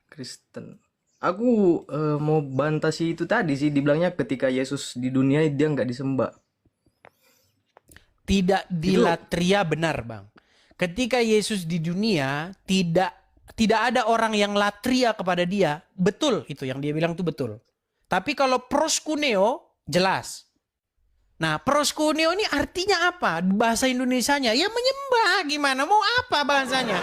Kristen. Aku mau bantah sih itu tadi sih, dibilangnya ketika Yesus di dunia dia nggak disembah. Tidak dilatria benar, Bang. Ketika Yesus di dunia tidak ada orang yang latria kepada dia. Betul itu yang dia bilang itu betul. Tapi kalau proskuneo jelas. Nah, proskuneo ini artinya apa? Bahasa Indonesianya ya menyembah, gimana mau apa bahasanya?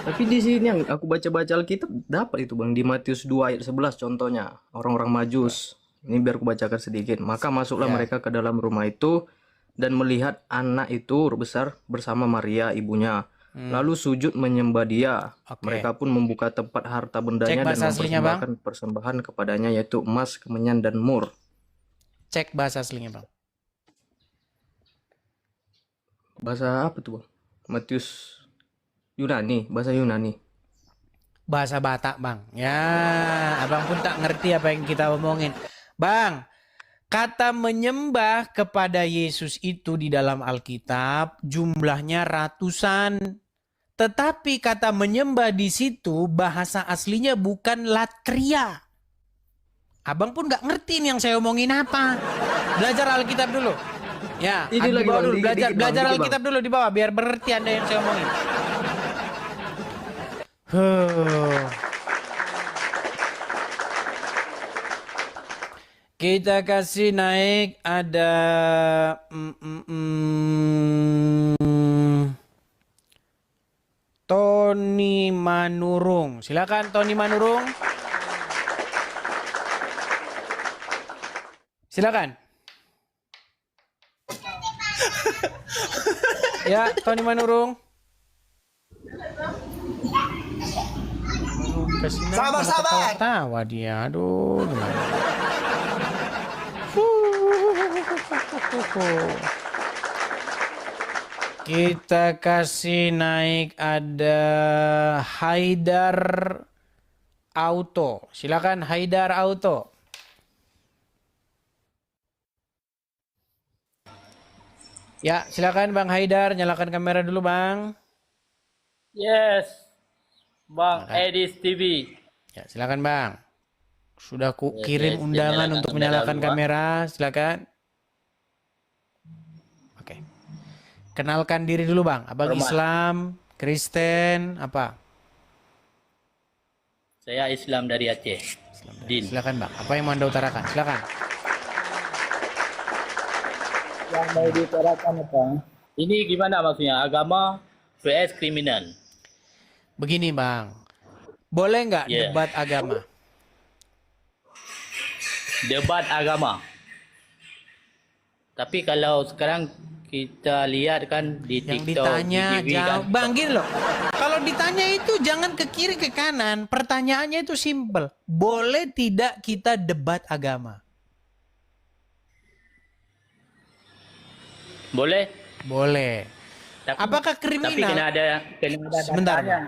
Tapi di sini yang aku baca-baca Alkitab dapat itu bang, di Matius 2 ayat 11 contohnya, orang-orang Majus. Ini biar aku bacakan sedikit. Maka masuklah mereka ke dalam rumah itu dan melihat anak itu besar bersama Maria ibunya. Lalu sujud menyembah dia. Mereka pun membuka tempat harta bendanya dan bahasa aslinya, Bang. mempersembahkan persembahan kepadanya, yaitu emas, kemenyan, dan mur. Cek bahasa aslinya, Bang. Bahasa apa tuh bang? Matius Yunani, bahasa Yunani. Bahasa Batak, Bang. Ya, abang pun tak ngerti apa yang kita omongin. Bang, kata menyembah kepada Yesus itu di dalam Alkitab jumlahnya ratusan. Tetapi kata menyembah di situ bahasa aslinya bukan latria. Abang pun nggak ngerti nih yang saya omongin apa. Belajar Alkitab dulu. Ya, Ini di lagi, bawah Bang, dulu. dikit, Belajar, Bang, belajar dikit, Bang. Alkitab dulu di bawah biar berarti Anda yang saya omongin. Huh. Kita kasih naik ada Tony Manurung. Silakan Tony Manurung. Silakan. Ya, Tony Manurung. Sabar. Tawa dia. Aduh, gimana? Kita kasih naik ada Haidar Auto. Silakan Haidar Auto. Ya, silakan Bang Haidar, nyalakan kamera dulu, Bang. Yes, Bang Edis TV. Ya, silakan, Bang. Sudah ku Yes, kirim yes, undangan nyalakan untuk kamera menyalakan dulu, Bang. kamera, silakan. Oke. Kenalkan diri dulu, Bang. Abang Hormat. Islam, Kristen, apa? Saya Islam dari Aceh. Din. Silakan, Bang. Apa yang mau Anda utarakan? Silakan. Yang mau diutarakan apa? Ini gimana maksudnya? Agama vs kriminal. Begini, Bang. Boleh nggak Yeah. debat agama? Debat agama. Tapi kalau sekarang kita lihat kan di Yang TikTok, ditanya di TV jawab. kan. Bang, gini loh. Kalau ditanya itu jangan ke kiri ke kanan. Pertanyaannya itu simple. Boleh tidak kita debat agama? Boleh. Boleh. Tapi, Apakah Tapi kriminal? kena ada Sebentar, datanya. Bang.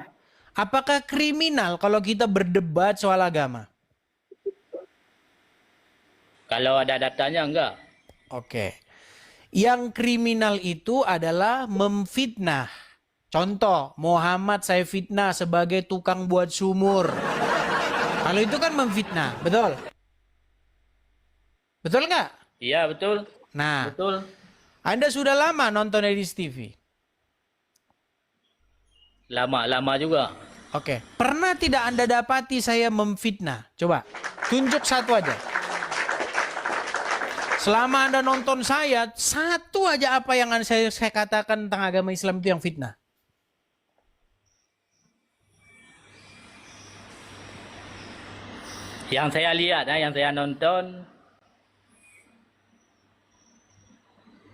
Apakah kriminal kalau kita berdebat soal agama? Kalau ada datanya enggak. Oke. Yang kriminal itu adalah memfitnah. Contoh, Muhammad saya fitnah sebagai tukang buat sumur. Kalau itu kan memfitnah, betul? Betul nggak? Iya, betul. Nah, Betul. Anda sudah lama nonton Edis TV? Lama juga. Oke. Pernah tidak Anda dapati saya memfitnah? Coba, tunjuk satu aja. Selama Anda nonton saya, satu aja apa yang saya katakan tentang agama Islam itu yang fitnah. Yang saya lihat, yang saya nonton,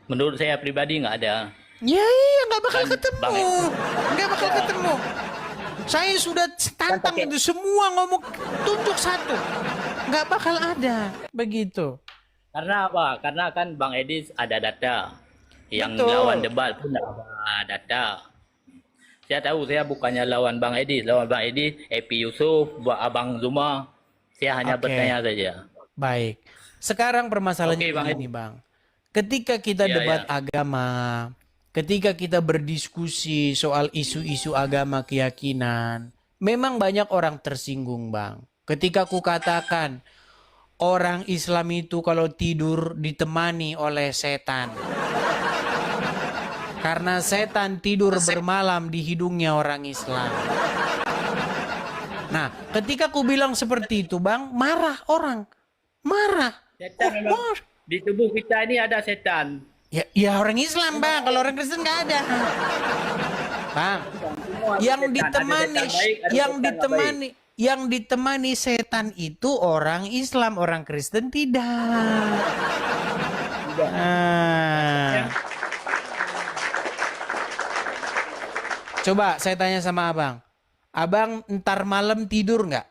menurut saya pribadi nggak ada. Ya iya, nggak bakal Kan, ketemu. Bang, Nggak bakal ketemu. Saya sudah tantang itu semua ngomong, tunjuk satu. Nggak bakal ada. Begitu. Karena apa? Karena kan Bang Edi ada data. Yang Betul. lawan debat pun ada data. Saya tahu saya bukannya lawan Bang Edi. Lawan Bang Edi, Epi Yusuf, buat Abang Zuma. Saya hanya Oke. bertanya saja. Baik. Sekarang permasalahannya Oke, Bang ini, Bang. Ketika kita Iya, debat iya. agama, ketika kita berdiskusi soal isu-isu agama keyakinan, memang banyak orang tersinggung, Bang. Ketika ku katakan orang Islam itu kalau tidur ditemani oleh setan. Karena setan tidur bermalam di hidungnya orang Islam. Nah, ketika ku bilang seperti itu, Bang, marah orang. Marah. Setan memang di tubuh kita ini ada setan. Ya orang Islam, Bang. Kalau orang Kristen nggak ada. Bang, yang ditemani setan itu orang Islam, orang Kristen tidak. Nah. Coba saya tanya sama Abang. Abang ntar malam tidur nggak?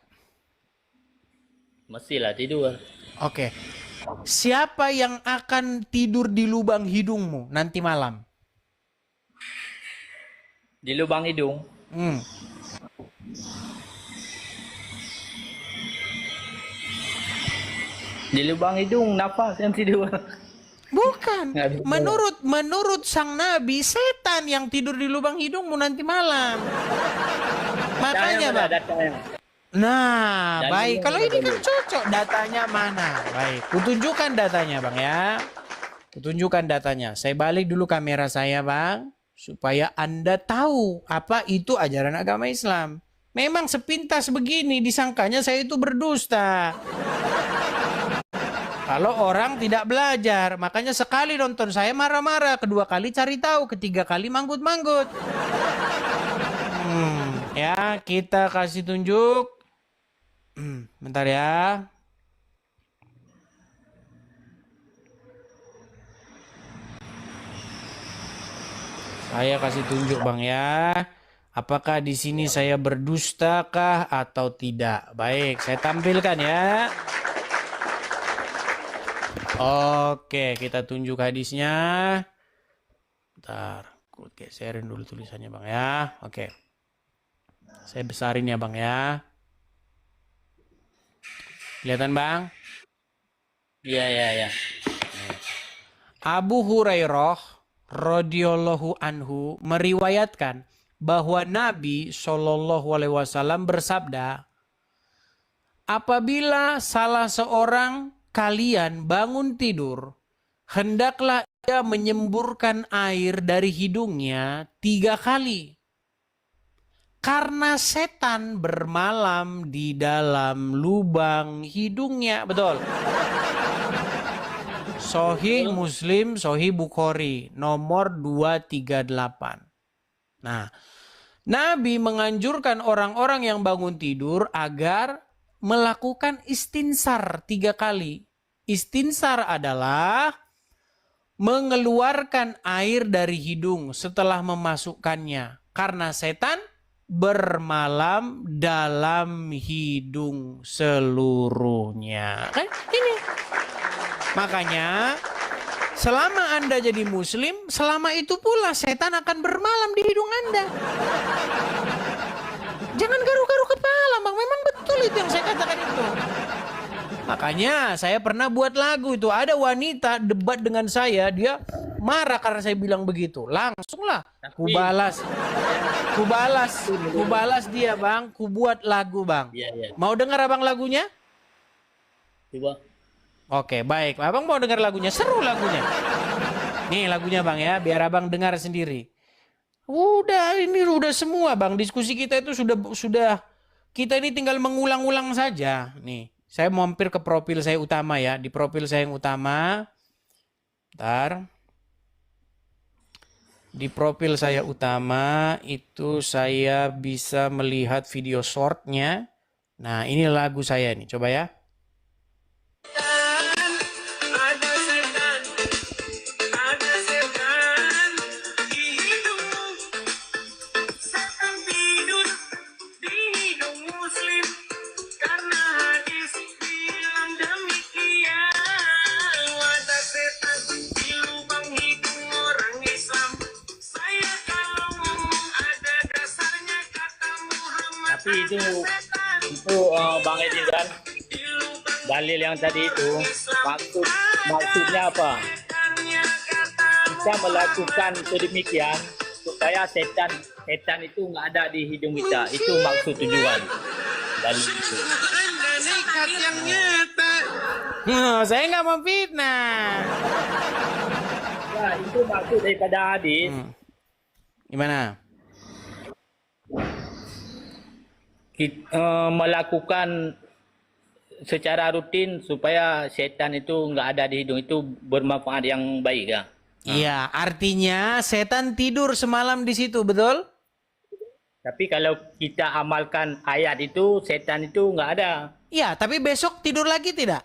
Mestilah tidur. Oke. Siapa yang akan tidur di lubang hidungmu nanti malam? Di lubang hidung. Di lubang hidung nafas yang tidur. Bukan. Nggak bisa. Menurut sang nabi, setan yang tidur di lubang hidungmu nanti malam. Makanya, Bang. Nah, Dan baik. ini Kalau yang ini kan cocok. Datanya mana? Baik. Kutunjukkan datanya, Bang ya. Kutunjukkan datanya. Saya balik dulu kamera saya, Bang. Supaya Anda tahu apa itu ajaran agama Islam. Memang sepintas begini disangkanya saya itu berdusta. Kalau orang tidak belajar, makanya sekali nonton saya marah-marah, kedua kali cari tahu, ketiga kali manggut-manggut. Ya, kita kasih tunjuk. Bentar ya. Saya kasih tunjuk, Bang ya. Apakah di sini saya berdustakah atau tidak? Baik, saya tampilkan ya. Oke, kita tunjuk hadisnya. Bentar, aku geserin dulu tulisannya, Bang ya. Oke. Saya besarin ya, Bang ya. Kelihatan, Bang? Iya. Abu Hurairah radhiyallahu anhu meriwayatkan bahwa Nabi Shallallahu alaihi wasallam bersabda, apabila salah seorang kalian bangun tidur, hendaklah ia menyemburkan air dari hidungnya 3 kali. Karena setan bermalam di dalam lubang hidungnya. Betul. Sahih Muslim, Sahih Bukhari, nomor 238. Nah, Nabi menganjurkan orang-orang yang bangun tidur agar melakukan istinsar 3 kali. Istinsar adalah mengeluarkan air dari hidung setelah memasukkannya. Karena setan bermalam dalam hidung seluruhnya. Kan ini. Makanya selama Anda jadi muslim, selama itu pula setan akan bermalam di hidung Anda. Jangan garu-garu kepala, Bang. Memang betul itu yang saya katakan itu. Makanya saya pernah buat lagu itu. Ada wanita debat dengan saya, dia marah karena saya bilang begitu. Langsunglah kubalas dia bang, kubuat lagu bang. Iya, iya. Mau dengar abang lagunya? Coba. Oke, baik. Abang mau dengar lagunya, seru lagunya. Nih lagunya bang ya, biar abang dengar sendiri. Ini udah semua bang, diskusi kita itu sudah kita ini tinggal mengulang-ulang saja. Nih, saya mampir ke profil saya utama ya, di profil saya yang utama. Bentar. Di profil saya utama itu saya bisa melihat video shortnya. Nah, ini lagu saya nih, coba ya. Tapi itu Bang Edi kan, dalil yang tadi itu maksudnya apa? Kita melakukan sedemikian supaya setan itu nggak ada di hidung kita. Itu maksud tujuan dalil itu. Saya nggak memfitnah. Ya, itu maksud daripada hadis. Gimana? Kita melakukan secara rutin supaya setan itu nggak ada di hidung, itu bermanfaat yang baik ya. Iya, artinya setan tidur semalam di situ, betul? Tapi kalau kita amalkan ayat itu, setan itu nggak ada. Iya, tapi besok tidur lagi tidak?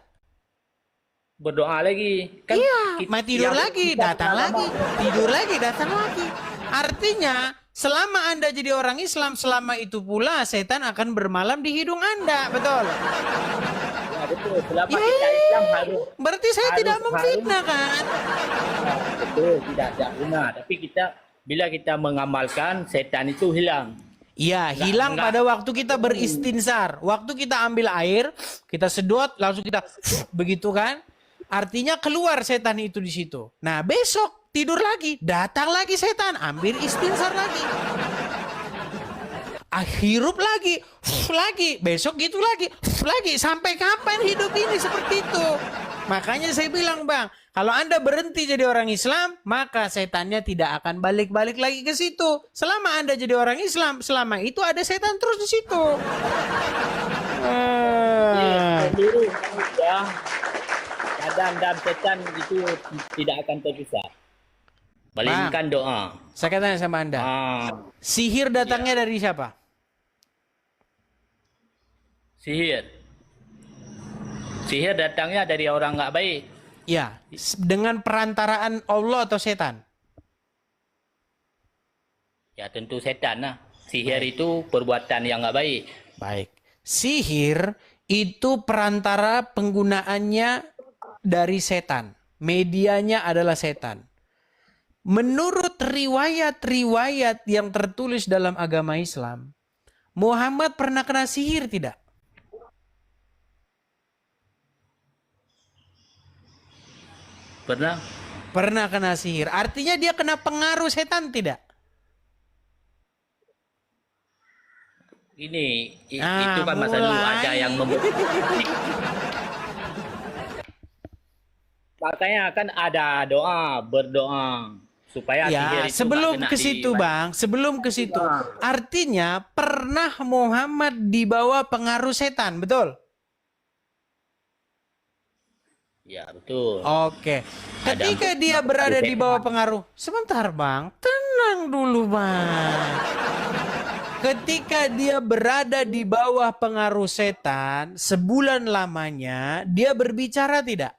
Berdoa lagi. Kan Iya, tidur lagi, datang lagi, tidur lagi, datang lagi. Artinya selama Anda jadi orang Islam, selama itu pula setan akan bermalam di hidung Anda, betul? Ya, betul. Selama kita Islam harus. Berarti saya tidak memfitnah kan? Betul, tidak guna. Tapi bila kita mengamalkan, setan itu hilang. Iya, hilang pada waktu kita beristinsar. Waktu kita ambil air, kita sedot, langsung kita begitu kan? Artinya keluar setan itu di situ. Nah, besok tidur lagi, datang lagi setan, ambil istinsar lagi. Hirup lagi, besok gitu lagi, sampai kapan hidup ini seperti itu? Makanya saya bilang bang, kalau Anda berhenti jadi orang Islam, maka setannya tidak akan balik-balik lagi ke situ. Selama Anda jadi orang Islam, selama itu ada setan terus di situ. Ya, keadaan dan setan itu tidak akan terpisah. Melainkan doa. Saya tanya sama Anda, sihir datangnya dari siapa? Sihir datangnya dari orang nggak baik. Ya, dengan perantaraan Allah atau setan? Ya tentu setan lah. Sihir itu perbuatan yang nggak baik. Baik. Sihir itu perantara penggunaannya dari setan. Medianya adalah setan. Menurut riwayat-riwayat yang tertulis dalam agama Islam, Muhammad pernah kena sihir tidak? Pernah? Pernah kena sihir. Artinya dia kena pengaruh setan tidak? Itu kan masa dulu ada yang makanya kan ada berdoa supaya sihir itu sebelum ke situ bang, sebelum ke situ. Artinya pernah Muhammad dibawa pengaruh setan, betul? Ya betul. Oke. Ketika dia berada di bawah pengaruh, sebentar bang, tenang dulu bang. Ketika dia berada di bawah pengaruh setan, sebulan lamanya, dia berbicara tidak?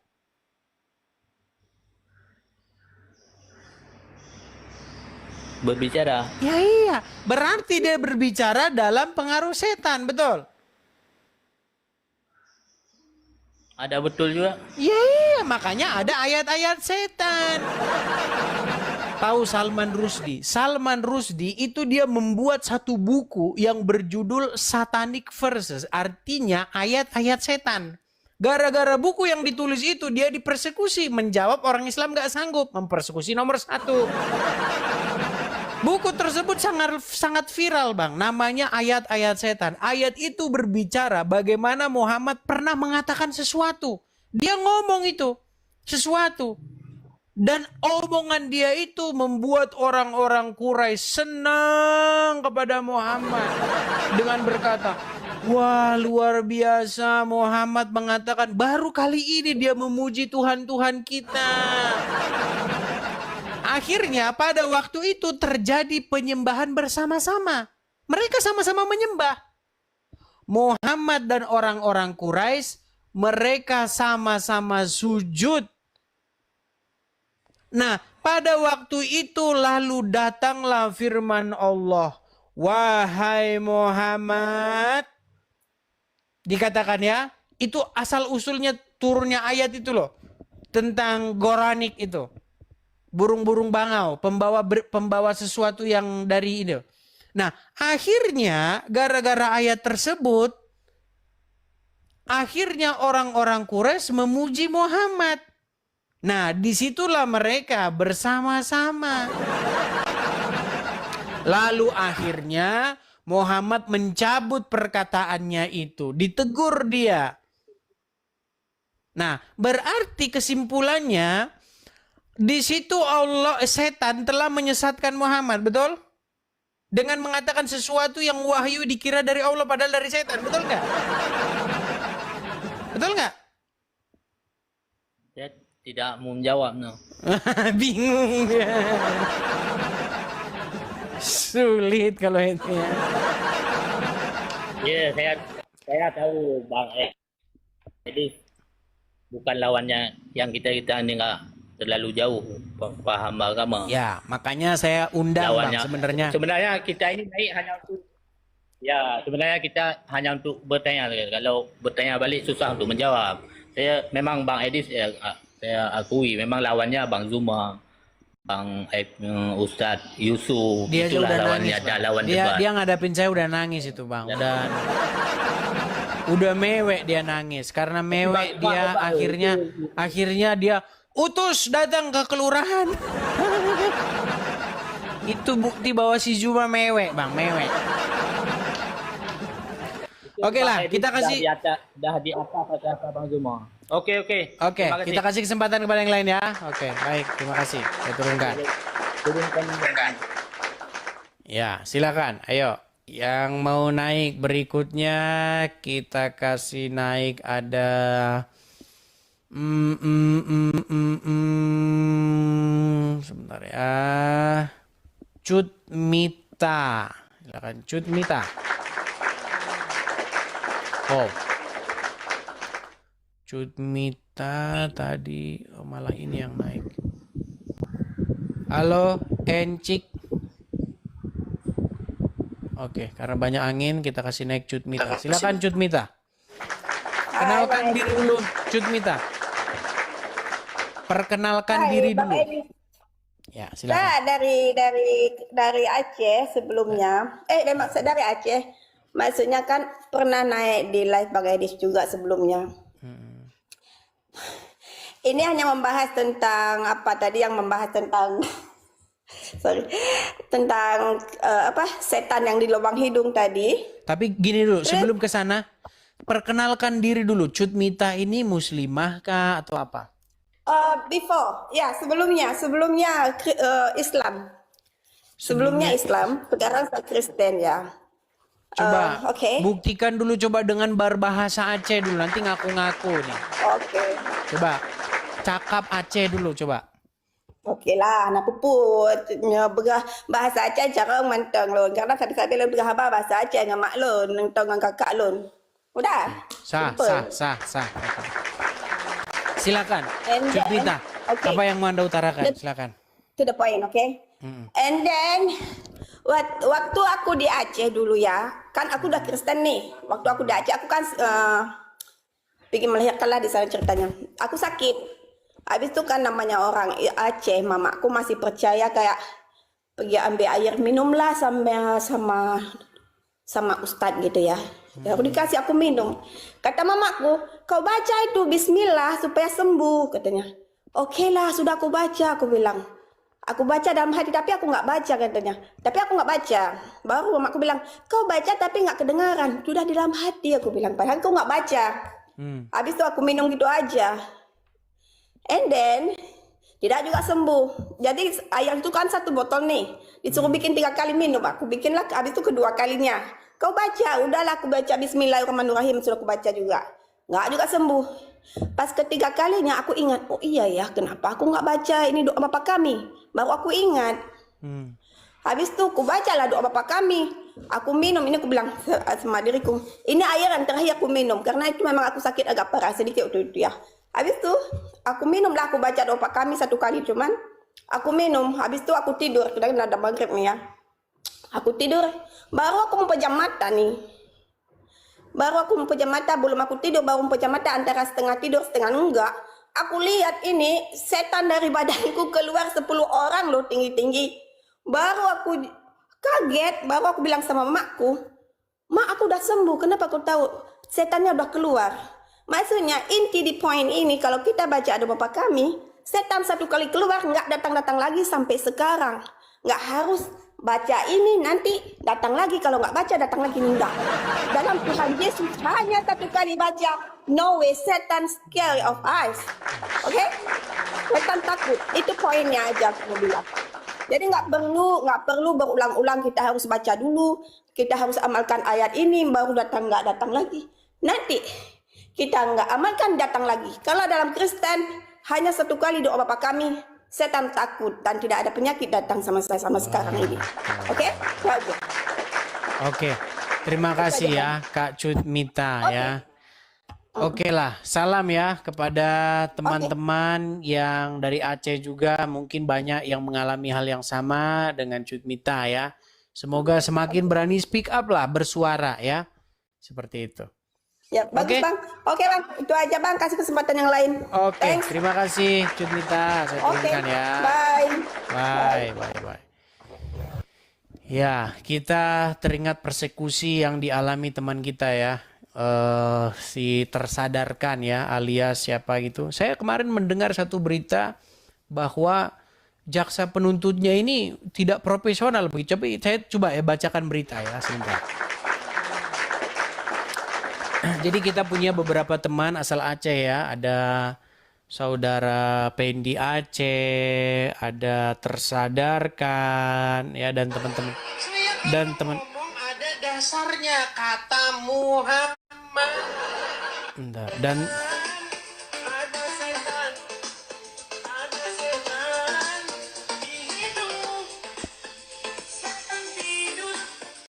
Berbicara. Ya iya, berarti dia berbicara dalam pengaruh setan, betul? Ada betul juga. Ya iya, makanya ada ayat-ayat setan. Tahu Salman Rushdie? Salman Rushdie itu dia membuat satu buku yang berjudul Satanic Verses, artinya ayat-ayat setan. Gara-gara buku yang ditulis itu dia dipersekusi. Menjawab orang Islam gak sanggup. Mempersekusi nomor 1. Buku tersebut sangat viral bang. Namanya Ayat-Ayat Setan. Ayat itu berbicara bagaimana Muhammad pernah mengatakan sesuatu. Dia ngomong itu. Sesuatu. Dan omongan dia itu membuat orang-orang Quraisy senang kepada Muhammad. Dengan berkata, wah luar biasa Muhammad mengatakan baru kali ini dia memuji Tuhan-Tuhan kita. Akhirnya pada waktu itu terjadi penyembahan bersama-sama. Mereka sama-sama menyembah. Muhammad dan orang-orang Quraisy mereka sama-sama sujud. Nah, pada waktu itu lalu datanglah firman Allah. Wahai Muhammad. Dikatakan ya, itu asal usulnya turunnya ayat itu loh. Tentang Goranik itu. Burung-burung bangau, pembawa sesuatu yang dari ini. Nah, akhirnya gara-gara ayat tersebut, akhirnya orang-orang Quraisy memuji Muhammad. Nah, disitulah mereka bersama-sama. Lalu akhirnya Muhammad mencabut perkataannya itu. Ditegur dia. Nah, berarti kesimpulannya, di situ setan telah menyesatkan Muhammad, betul? Dengan mengatakan sesuatu yang wahyu dikira dari Allah padahal dari setan, betul nggak? Betul nggak? Saya tidak mau menjawab, no. Bingung dia. Sulit kalau itu ya. Ya, saya tahu Bang Edis bukan lawannya yang kita ini nggak terlalu jauh paham agama. Ya, makanya saya undang Lawannya, Bang sebenarnya. Sebenarnya kita ini naik hanya untuk sebenarnya kita hanya untuk bertanya. Kalau bertanya balik susah untuk menjawab. Saya memang Bang Edis saya akui memang lawannya Bang Zuma, Bang Ustadz Yusuf. Dia aja itulah udah lawannya, nangis. lawan Dia debat. dia ngadapin saya udah nangis itu Bang. Udah mewek dia nangis karena mewek dia akhirnya dia utus datang ke kelurahan. Itu bukti bahwa si Zuma mewek Bang, mewek. Oke lah, kita kasih dah di atas kata Bang Zuma. Oke. Oke, kita kasih kesempatan kepada yang lain ya. Oke, baik, terima kasih. Saya turunkan. Ya, silakan. Ayo, yang mau naik berikutnya kita kasih naik ada sebentar ya. Cut Mita. Silakan Cut Mita. Oh. Cut Mita tadi malah ini yang naik. Halo, Encik. Oke, karena banyak angin kita kasih naik Cut Mita. Silakan Cut Mita. Kenalkan diri dulu, Cut Mita. Perkenalkan diri dulu. Ya, silakan. Saya dari Aceh sebelumnya. Dari Aceh. Maksudnya kan pernah naik di live Bang Edis juga sebelumnya. Ini hanya membahas tentang apa tadi yang membahas tentang tentang setan yang di lubang hidung tadi. Tapi gini dulu, sebelum ke sana, perkenalkan diri dulu. Cut Mita ini muslimah kah atau apa? Sebelumnya Islam. Sebelumnya Islam, sekarang saya Kristen ya. Coba buktikan dulu coba dengan berbahasa Aceh dulu, nanti ngaku-ngaku nih. Oke. Coba cakap Aceh dulu coba. Okey lah, nak puput bahasa Aceh cara mantang lun. Karena sabi-sabi lun berhaba bahasa Aceh dengan mak lun, dengan kakak lun. Udah. Sah. Silakan. Cut Mita. Apa yang mau Anda utarakan? Silakan. To the point, okay? And then waktu aku di Aceh dulu ya, kan aku udah Kristen nih. Waktu aku di Aceh, aku kan pergi melahirkan lah di sana ceritanya. Aku sakit. Habis itu kan namanya orang Aceh, mamaku masih percaya kayak pergi ambil air minumlah sama ustadz gitu ya. Ya aku dikasih, aku minum. Kata mamaku, kau baca itu bismillah supaya sembuh katanya. Oke lah, sudah aku baca, aku bilang. Aku baca dalam hati tapi aku nggak baca katanya. Tapi aku nggak baca. Baru mamaku bilang, kau baca tapi nggak kedengaran. Sudah di dalam hati, aku bilang. Padahal kau nggak baca. Habis itu aku minum gitu aja. And then tidak juga sembuh. Jadi air itu kan 1 botol nih. Disuruh bikin 3 kali minum. Aku bikinlah, habis itu kedua kalinya. Kau baca, udahlah aku baca bismillahirrahmanirrahim. Sudah aku baca juga. Nggak juga sembuh. Pas ketiga kalinya aku ingat, oh iya ya, kenapa aku nggak baca ini doa Bapa Kami? Baru aku ingat. Habis itu aku bacalah doa Bapa Kami. Aku minum, ini aku bilang sama diriku, ini air yang terakhir aku minum. Karena itu memang aku sakit agak parah sedikit waktu itu ya. Habis itu aku minumlah, aku baca doa Bapa Kami 1 kali cuman. Aku minum, habis itu aku tidur. Sudah ada maghrib nih ya. Aku tidur, baru aku mempejam mata nih. Baru aku mempejam mata, belum aku tidur, baru mempejam mata antara setengah tidur, setengah enggak. Aku lihat ini, setan dari badanku keluar 10 orang loh, tinggi-tinggi. Baru aku kaget, baru aku bilang sama mamaku, Mak, aku udah sembuh, kenapa aku tahu? Setannya udah keluar. Maksudnya, inti di poin ini, kalau kita baca doa Bapa Kami, setan 1 kali keluar, nggak datang-datang lagi sampai sekarang. Nggak harus baca ini nanti datang lagi, kalau nggak baca datang lagi, enggak. Dalam Tuhan Yesus hanya 1 kali baca, no way, setan scary of us. Oke? Setan takut. Itu poinnya aja aku bilang. Jadi nggak perlu berulang-ulang, kita harus baca dulu, kita harus amalkan ayat ini baru nggak datang lagi. Nanti kita nggak amalkan datang lagi. Kalau dalam Kristen hanya 1 kali doa Bapa Kami, setan takut dan tidak ada penyakit datang sama saya sama sekarang ini. Oke? Oke. Terima kasih ya Kak Cut Mita ya. Oke lah, salam ya kepada teman-teman yang dari Aceh juga, mungkin banyak yang mengalami hal yang sama dengan Cut Mita ya. Semoga semakin berani speak up lah, bersuara ya. Seperti itu. Ya, bagus Bang. Oke Bang, itu aja Bang, kasih kesempatan yang lain. Oke, terima kasih Cut Mita. Saya turunkan ya. Bye. Ya, kita teringat persekusi yang dialami teman kita ya. Si tersadarkan ya, alias siapa gitu. Saya kemarin mendengar satu berita bahwa jaksa penuntutnya ini tidak profesional begitu. Tapi saya coba ya bacakan berita ya sebentar. Jadi kita punya beberapa teman asal Aceh ya, ada saudara Pendi Aceh, ada tersadarkan ya, dan teman-teman ada dasarnya kata Muhammad. Dan